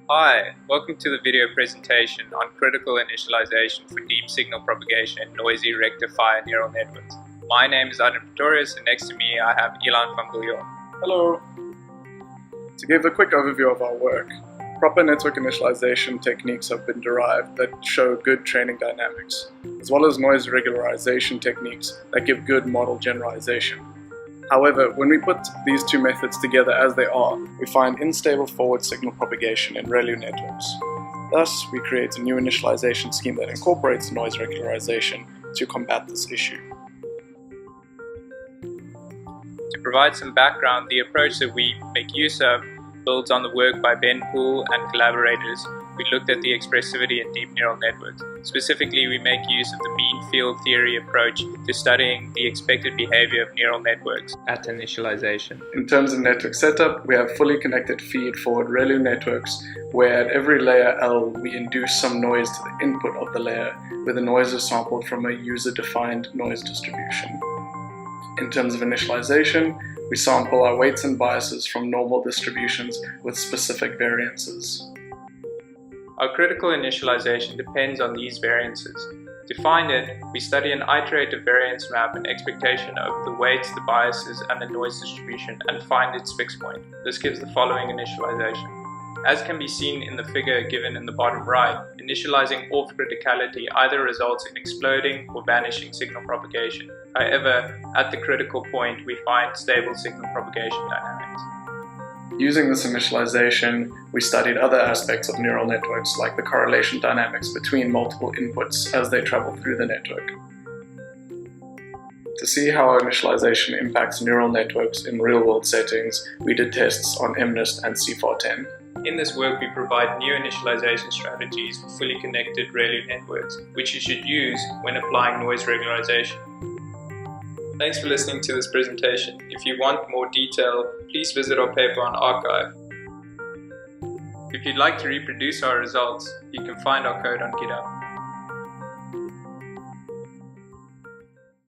Hi, welcome to the video presentation on critical initialization for deep signal propagation in noisy rectifier neural networks. My name is Arnu Pretorius, and next to me I have Elan van Biljon. Hello. To give a quick overview of our work, proper network initialization techniques have been derived that show good training dynamics, as well as noise regularization techniques that give good model generalization. However, when we put these two methods together as they are, we find unstable forward signal propagation in ReLU networks. Thus, we create a new initialization scheme that incorporates noise regularization to combat this issue. To provide some background, the approach that we make use of builds on the work by Ben Poole and collaborators. We looked at the expressivity in deep neural networks. Specifically, we make use of the mean field theory approach to studying the expected behavior of neural networks at initialization. In terms of network setup, we have fully connected feed-forward ReLU networks, where at every layer L we induce some noise to the input of the layer, where the noise is sampled from a user-defined noise distribution. In terms of initialization, we sample our weights and biases from normal distributions with specific variances. Our critical initialization depends on these variances. To find it, we study an iterative variance map and expectation over the weights, the biases, and the noise distribution and find its fixed point. This gives the following initialization. As can be seen in the figure given in the bottom right, initializing off criticality either results in exploding or vanishing signal propagation. However, at the critical point, we find stable signal propagation dynamics. Using this initialization, we studied other aspects of neural networks like the correlation dynamics between multiple inputs as they travel through the network. To see how our initialization impacts neural networks in real-world settings, we did tests on MNIST and CFAR10. In this work, we provide new initialization strategies for fully connected ReLU networks, which you should use when applying noise regularization. Thanks for listening to this presentation. If you want more detail, please visit our paper on arXiv. If you'd like to reproduce our results, you can find our code on GitHub.